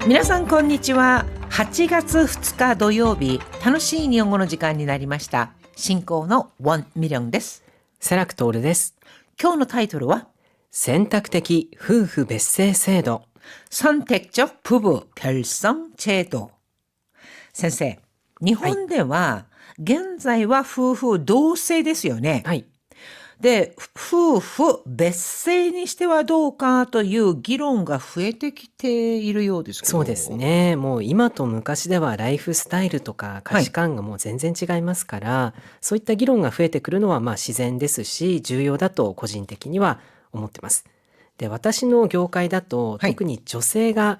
皆さんこんにちは。8月2日土曜日、楽しい日本語の時間になりました。進行のウォン・ミリョンです。セラクトールです。今日のタイトルは選択的夫婦別姓制度。선택적 부부 별성 제도。先生、日本では、現在は夫婦同姓ですよね。はい。で、夫婦別姓にしてはどうかという議論が増えてきているようですけど。そうですね。もう今と昔ではライフスタイルとか価値観がもう全然違いますから、そういった議論が増えてくるのはまあ自然ですし、重要だと個人的には思ってます。で、私の業界だと、はい特に女性が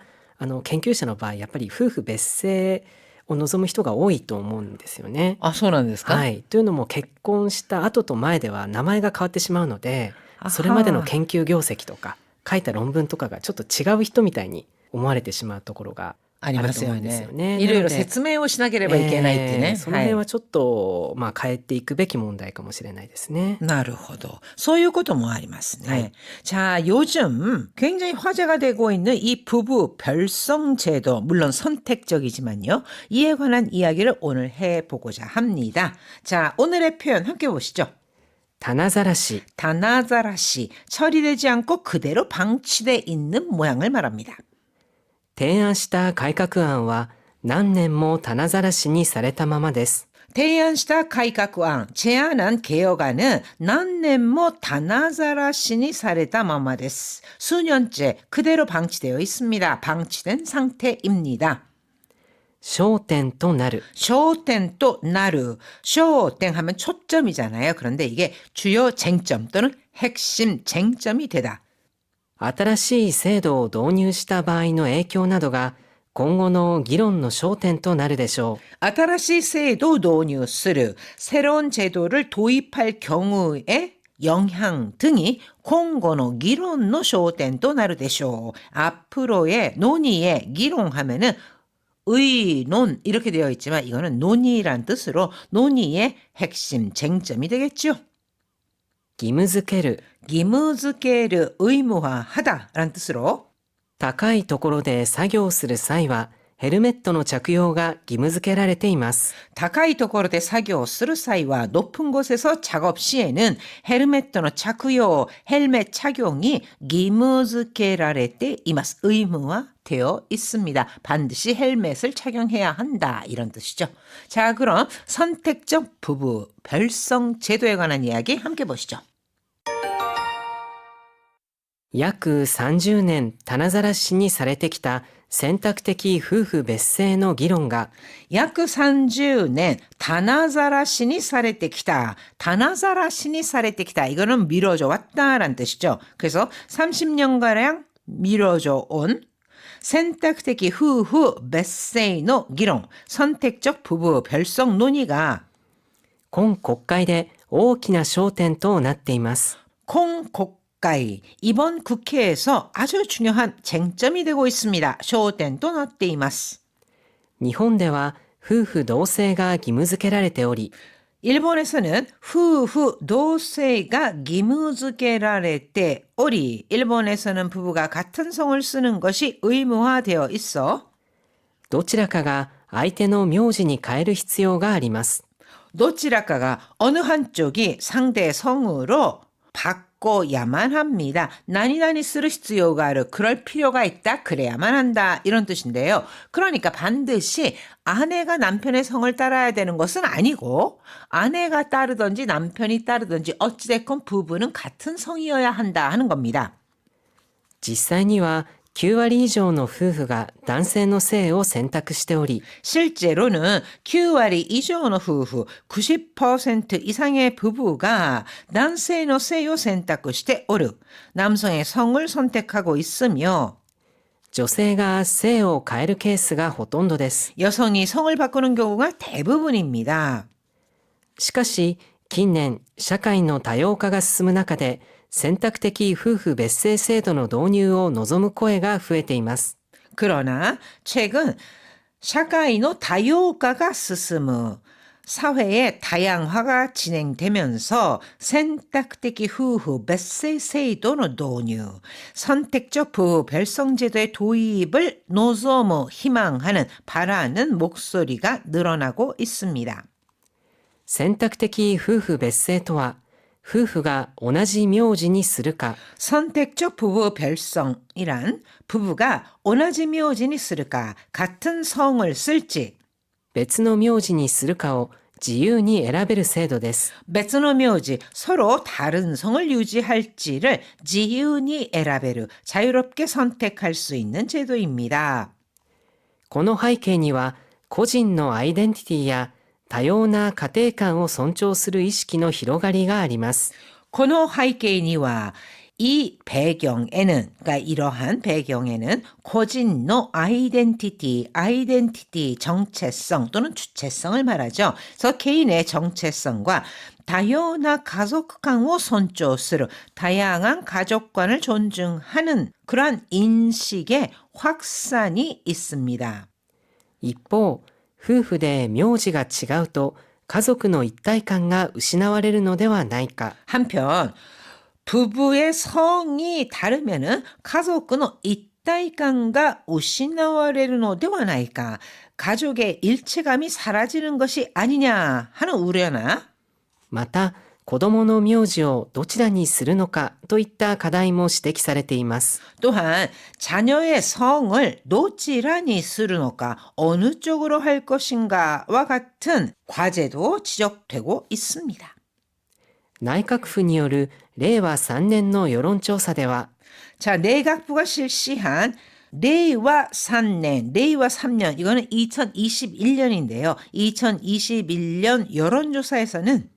研究者の場合やっぱり夫婦別姓を望む人が多いと思うんですよね。あ、そうなんですか。はい、というのも結婚した後と前では名前が変わってしまうので、それまでの研究業績とか書いた論文とかがちょっと違う人みたいに思われてしまうところがありあると思うんますよね。ですよね。いろいろなので説明をしなければいけないってね。その辺はちょっと、変えていくべき問題かもしれないですね。なるほど。そういうこともありますね。はい。자, 요즘 굉장히 화제가 되고 있는 이 부부 별성 제도, 물론 선택적이지만요. 이에 관한 이야기를 오늘 해보고자 합니다. 자, 오늘의 표현 함께 보시죠. 棚ざらし。 다나자라시, 처리되지 않고 그대로 방치돼 있는 모양을 말합니다. 提案した改革案は何年も棚ざらしにされたままです。 대안시다改革案, 제안한 개혁안은 난넨모 다나자라시니 사레다 마마데스. 수년째 그대로 방치되어 있습니다. 방치된 상태입니다. 焦点となる。 焦点또 나루. 焦点 하면 초점이잖아요. 그런데 이게 주요 쟁점 또는 핵심 쟁점이 되다. 新しい制度を導入した場合の影響などが今後の議論の焦点となるでしょう。 아타라시 제도導入する 새로운 제도를 도입할 경우에 영향 등이 공고의 기론의 焦点となるでしょう. 앞으로의 논의의 기론하면은 의논 이렇게 되어 있지만 이거는 논의란 뜻으로 논의의 핵심 쟁점이 되겠죠. 義務付ける。 기무즈케르 의무화하다라는 뜻으로 高いところで作業する際はヘルメットの着用が義務付けられています。 가까이 도코로데 사교 쓰る際は 높은 곳에서 작업 시에는 헬멧의 착용, 헬멧 착용이 기무즈케라레테 이마스. 의무화되어 있습니다. 반드시 헬멧을 착용해야 한다. 이런 뜻이죠. 자, 그럼 선택적 부부 별성 제도에 관한 이야기 함께 보시죠. 約30年棚ざらしにされてきた選択的夫婦別姓の議論が 약 30년 다나자라시니 사레테키다. 다나자라시니 사레테키다. 이거는 미뤄져 왔다라는 뜻이죠. 그래서 30년가량 미뤄져 온 선택적夫婦 別姓の 議論, 선택적 부부 별성 논의가 今国会で大きな焦点となっています。 콩국가이 이번 국회에서 아주 중요한 쟁점이 되고 있습니다. 焦点となっています. 日本では夫婦同姓が義務付けられており、 일본에서는 후후 도세가 기무즈케라레테 오리. 일본에서는 부부가 같은 성을 쓰는 것이 의무화되어 있어 どちらかが相手の名字に変える必要があります。 도치라카가 어느 한쪽이 상대 성으로 바꿔야만 합니다. 나니나니 쓰를必要がある. 그럴 필요가 있다. 그래야만 한다. 이런 뜻인데요. 그러니까 반드시 아내가 남편의 성을 따라야 되는 것은 아니고 아내가 따르든지 남편이 따르든지 어찌됐건 부부는 같은 성이어야 한다 하는 겁니다. 実際には9割以上の夫婦が男性の姓を選択しており、 실제로는 9割 이상의夫婦, 90% 이상의 부부가 남성의姓を選択しておる. 남성의 성을 선택하고 있으며 女性が姓を変えるケースがほとんどです。 여성이 성을 바꾸는 경우가 대부분입니다. しかし近年社会の多様化が進む中で選択的夫婦別姓制度の導入を望む声が増えています。 그러나 최근社会の多様化が進む 사회의 다양화가 진행되면서 선택적夫婦 別姓制度の導入, 선택적 부부 별성제도의 도입을 노조모 희망하는 바라는 목소리가 늘어나고 있습니다. 選択的夫婦別姓とは、夫婦が同じ名字にするか、 선택적 부부 별성이란 부부가 同じ名字にするか 같은 성을 쓸지 別の名字にするかを自由に選べる制度です。 別の名字 서로 다른 성을 유지할지를 지유니 에라베르 자유롭게 선택할 수 있는 제도입니다. この背景には、個人のアイデンティティや多様な家庭観を尊重する意識の広がりがあります。 この背景には이 배경에는, 그러니까 이러한 배경에는 고진의 아이덴티티, 정체성 또는 주체성을 말하죠. 그래서 개인의 정체성과 다양한 가족관을尊重する, 다양한 가족관을 존중하는 그러한 인식의 확산이 있습니다. 一方、夫婦で名字が違うと家族の一体感が失われるのではないか。 한편 부부의 성이 다르면은 가족의 일体感が 失われるのではないか. 가족의 일체감이 사라지는 것이 아니냐 하는 우려나 また、子供の名字をどちらにするのかといった課題も指摘されています。 또한 자녀의 성을 도치라니 쓰르노까 어느 쪽으로 할 것인가와 같은 과제도 지적되고 있습니다. 内閣府による令和3年の世論調査では、 자, 내각부가 실시한 레이와 3년, 레이와 3년, 이거는 2021년인데요. 2021년 여론조사에서는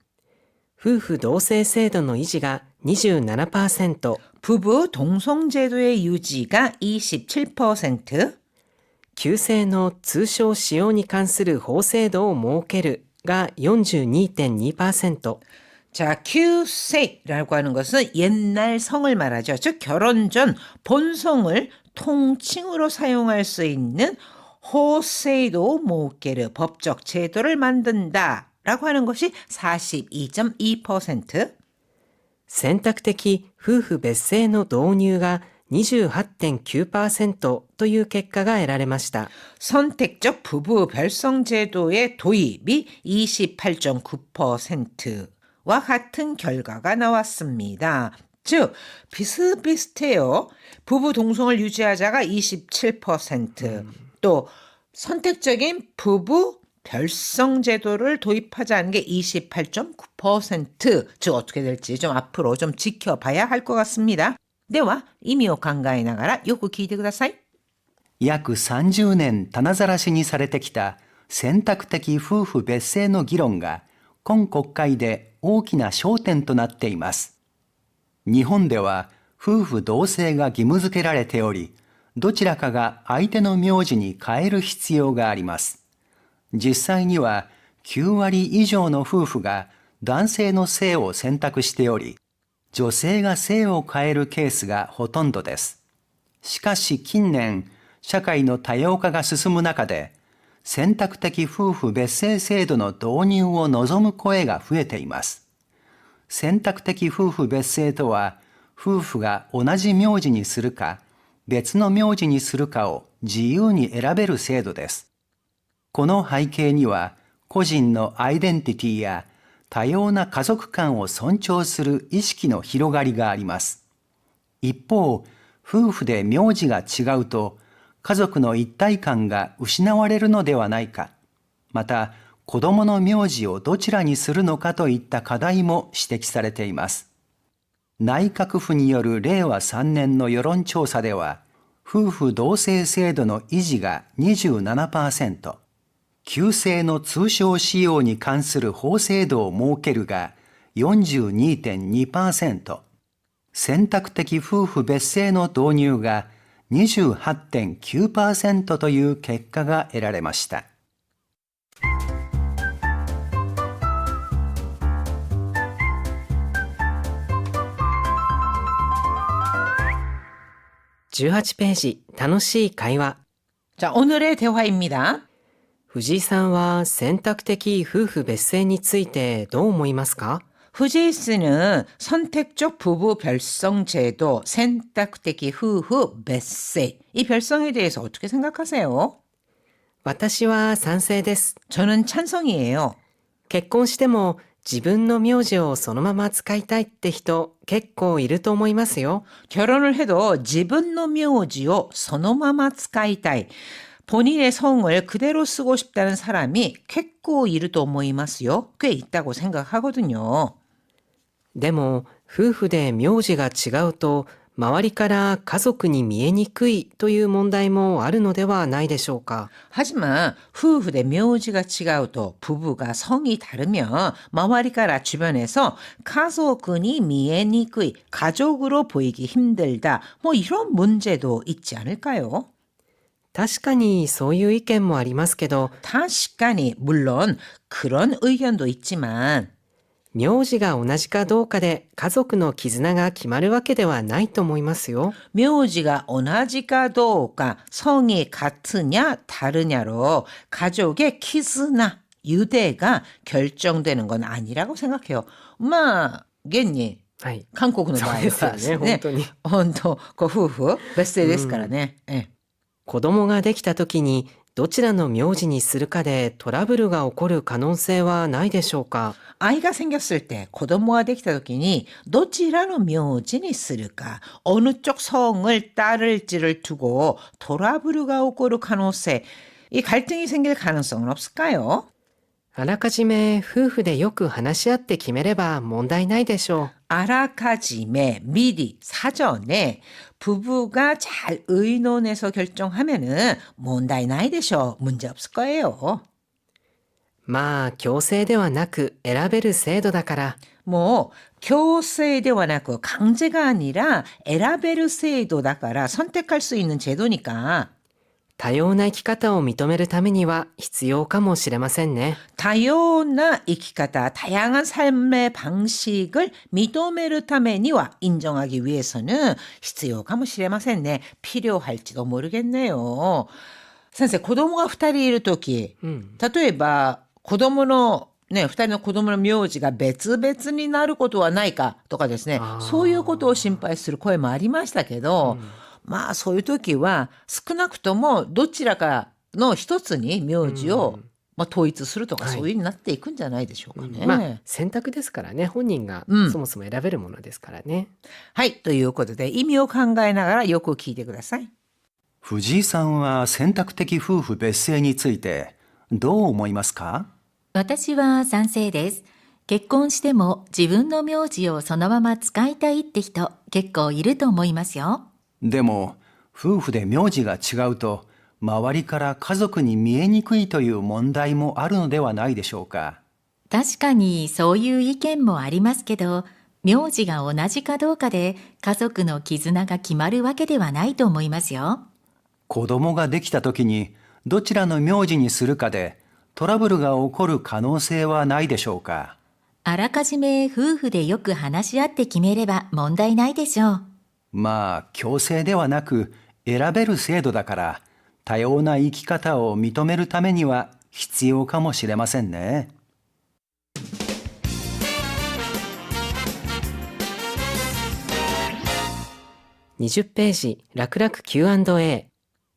夫婦同姓制度の維持が 27%、 부부 동성제도의 유지가 27%, 旧姓の通称使用に関する法制度を設けるが 42.2%、 자,旧姓라고 하는 것은 옛날 성을 말하죠. 즉 결혼 전 본성을 통칭으로 사용할 수 있는 호세이도 모케르 법적 제도를 만든다라고 하는 것이 42.2%, 選択的夫婦別姓の導入が 28.9% という結果が得られました。 선택적 부부 별성 제도의 도입이 28.9%와 같은 결과가 나왔습니다. 즉 비슷비슷해요. 부부 동성을 유지하자가 27%, 또 선택적인 부부 별성 제도를 도입하자는 게 28.9%, 즉 어떻게 될지 좀 앞으로 좀 지켜봐야 할 것 같습니다. では意味を考えながらよく聞いてください。約30年棚ざらしにされてきた選択的夫婦別姓の議論が今国会で大きな焦点となっています。日本では夫婦同姓が義務付けられており、どちらかが相手の名字に変える必要があります。実際には9割以上の夫婦が男性の姓を選択しており、女性が姓を変えるケースがほとんどです。しかし近年、社会の多様化が進む中で、選択的夫婦別姓制度の導入を望む声が増えています。選択的夫婦別姓とは、夫婦が同じ名字にするか、別の名字にするかを自由に選べる制度です。この背景には、個人のアイデンティティや多様な家族観を尊重する意識の広がりがあります。一方、夫婦で名字が違うと、家族の一体感が失われるのではないか、また子供の名字をどちらにするのかといった課題も指摘されています。内閣府による令和3年の世論調査では、夫婦同姓制度の維持が 27%、旧姓の通称使用に関する法制度を設けるが 42.2%、選択的夫婦別姓の導入が 28.9% という結果が得られました。18ページ楽しい会話。 자, 오늘의 대화입니다. 藤井さんは選択的夫婦別姓についてどう思いますか？ 후지희 씨는 선택적 부부 별성 제도, 선택적 후후別姓. 이 별성에 대해서 어떻게 생각하세요? 私は賛成です。 저는 찬성이에요. 結婚しても自分の名字をそのまま使いたいって人結構いると思いますよ。 결혼을 해도 지분노 묘지요, そのまま 使いたい. 본인의 성을 그대로 쓰고 싶다는 사람이 꽤いると思いますよ. 꽤 있다고 생각하거든요. でも夫婦で名字が違うと周りから家族に見えにくいという問題もあるのではないでしょうか。 하지만 후후대 묘지가 違うと 부부가 성이 다르면 마와리가라 주변에서 가족이 미에니쿠이 가족으로 보이기 힘들다 뭐 이런 문제도 있지 않을까요? 確かにそういう意見もありますけど、 다시간이 물론 그런 의견도 있지만 名字が同じかどうかで家族の絆が決まるわけではないと思いますよ。 묘지가 同じかどうか 성이 같으냐 다르냐로 가족의 키즈나 유대가 결정되는 건 아니라고 생각해요. 겠니? はい。 한국의 そう 場合 ですよ はね、本当に。本当ご夫婦別姓ですからね。子供ができた時にどちらの名字にするかでトラブルが起こる可能性はないでしょうか。 아이가 생겼을 때, 子供ができた時に どちらの 묘지니 するか, 어느 쪽 성을 따를지를 두고トラブルが 起こる 가능성, 이 갈등이 생길 가능성은 없을까요? あらかじめ夫婦でよく話し合って決めれば問題ないでしょう。 아라카지메 미리 사전에 부부가 잘 의논해서 결정하면은 문제ないでしょう. 문제 없을 거예요. まあ強制ではなく選べる制度だから。 뭐強制ではなく 강제가 아니라 에라베르制度だから 선택할 수 있는 제도니까 多様な生き方を認めるためには必要かもしれませんね。 다양한 生き方, 다양한 삶의 방식을 認めるためには 인정하기 위해서는 必要かもしれませんね. 필요할지도 모르겠네요. 선생, 子供が2人いるとき、例えば子供のね、2人の子供の名字が別々になることはないかとかですね、そういうことを心配する声もありましたけど、まあそういう時は少なくともどちらかの一つに名字を、統一するとか、そういう風になっていくんじゃないでしょうかね。まあ選択ですからね、本人がそもそも選べるものですからね。はい、ということで意味を考えながらよく聞いてください。藤井さんは選択的夫婦別姓についてどう思いますか？私は賛成です。結婚しても自分の名字をそのまま使いたいって人結構いると思いますよ。でも夫婦で名字が違うと周りから家族に見えにくいという問題もあるのではないでしょうか。確かにそういう意見もありますけど、名字が同じかどうかで家族の絆が決まるわけではないと思いますよ。子供ができた時にどちらの名字にするかでトラブルが起こる可能性はないでしょうか。あらかじめ夫婦でよく話し合って決めれば問題ないでしょう。まあ強制ではなく選べる制度だから多様な生き方を認めるためには必要かもしれませんね。20ページ楽々 Q&A。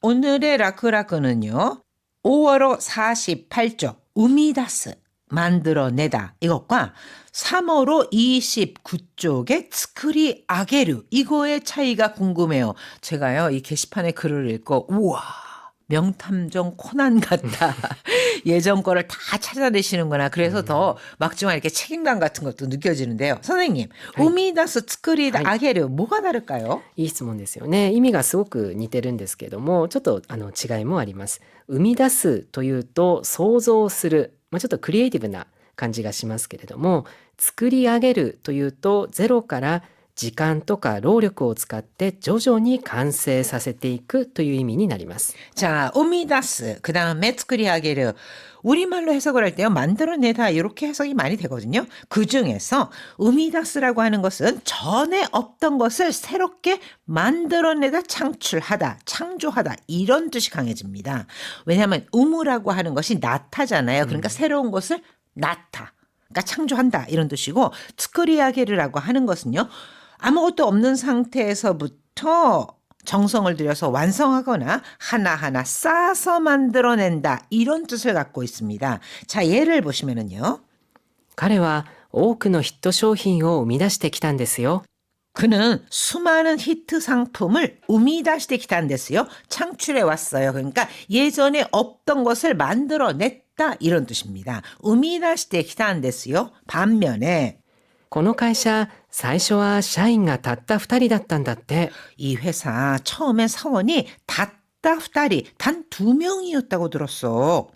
오늘의 라크라크는요. 5월 48조 우미다스 만들어내다 이것과 3월호 29쪽의 스크리 아게르 이거의 차이가 궁금해요. 제가요 이 게시판에 글을 읽고 우와 명탐정 코난 같다. 예전 거를 다 찾아내시는구나. 그래서 더 막중한 이렇게 책임감 같은 것도 느껴지는데요. 선생님, 우미다스 스크리 아게르 뭐가 다를까요? いい質問ですよね。意味がすごく似てるんですけども、ちょっと違いもあります。生み出すというと想像する、ちょっとクリエイティブな感じがしますけれども、作り上げるというとゼロから時間とか労力を使って徐々に完成させていくという意味になります。 자, 우미다스. 그 다음에 tsukuriageru. 우리말로 해석을 할 때요, 만들어내다 이렇게 해석이 많이 되거든요. 그 중에서 우미다스라고 하는 것은 전에 없던 것을 새롭게 만들어내다 창출하다, 창조하다 이런 뜻이 강해집니다. 왜냐하면 우무라고 하는 것이 나타잖아요. 그러니까 새로운 것을 나타, 그러니까 창조한다 이런 뜻이고, tsukuriageru라고 하는 것은요, 아무것도 없는 상태에서부터 정성을 들여서 완성하거나 하나하나 쌓아서 만들어낸다 이런 뜻을 갖고 있습니다. 자, 예를 보시면은요. 彼は多くのヒット商品を生み出してきたんですよ。 그는 수많은 히트 상품을 우미다시테 기탄데스요. 창출해 왔어요. 그러니까 예전에 없던 것을 만들어냈다 이런 뜻입니다. 우미다시테 기탄데스요. 반면에 この会社、最初は社員がたった2人だったんだって。 이 회사 처음엔 사원이 닷다 후다리 단 2명이었다고 들었어.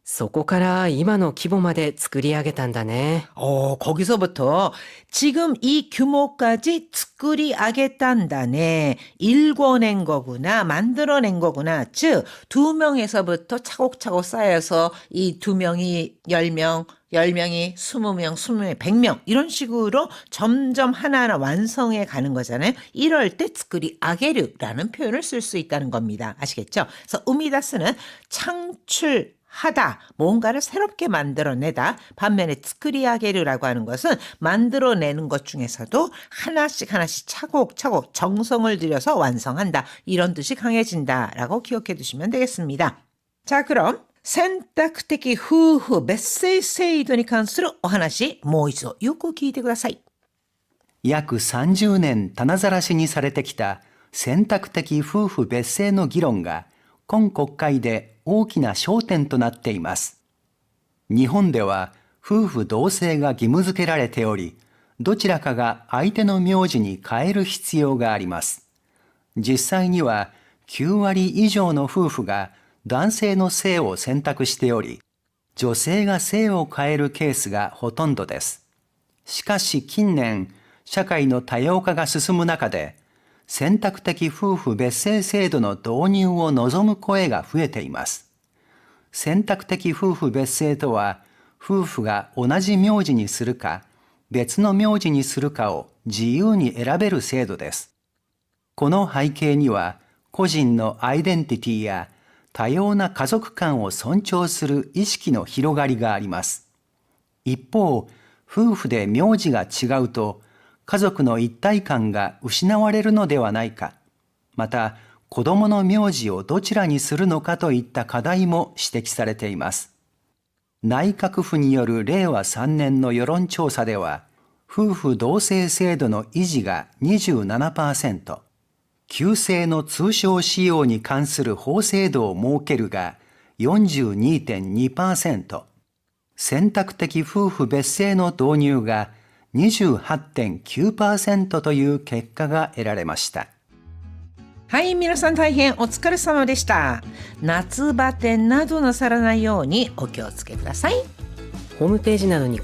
そこから今の規模まで作り上げたんだね。 거기서부터 지금 이 규모까지 tsukuriagetan다네. 일궈낸 거구나. 만들어낸 거구나. 즉 2명에서부터 차곡차곡 쌓여서 이 2명이 10명, 10명이 20명, 20명, 100명 이런 식으로 점점 하나하나 완성해 가는 거잖아요. 이럴 때 tsukuriageru라는 표현을 쓸 수 있다는 겁니다. 아시겠죠? 그래서 우미다스는 창출하다, 뭔가를 새롭게 만들어내다. 반면에 tsukuriageru라고 하는 것은 만들어내는 것 중에서도 하나씩 하나씩 차곡차곡 정성을 들여서 완성한다. 이런 뜻이 강해진다라고 기억해 두시면 되겠습니다. 자, 그럼 選択的夫婦別姓制度に関するお話、もう一度よく聞いてください。約30年棚ざらしにされてきた選択的夫婦別姓の議論が今国会で大きな焦点となっています。日本では夫婦同姓が義務付けられており、どちらかが相手の名字に変える必要があります。実際には9割以上の夫婦が男性の姓を選択しており、女性が姓を変えるケースがほとんどです。しかし近年、社会の多様化が進む中で、選択的夫婦別姓制度の導入を望む声が増えています。選択的夫婦別姓とは、夫婦が同じ名字にするか、別の名字にするかを自由に選べる制度です。この背景には、個人のアイデンティティや多様な家族観を尊重する意識の広がりがあります。一方、夫婦で名字が違うと、家族の一体感が失われるのではないか、また、子供の名字をどちらにするのかといった課題も指摘されています。内閣府による令和3年の世論調査では、夫婦同姓制度の維持が 27%、旧姓の通称使用に関する法制度を設けるが 42.2%、選択的夫婦別姓の導入が 28.9% という結果が得られました。はい、皆さん大変お疲れ様でした。夏バテなどなさらないようにお気をつけください。ホームページなどに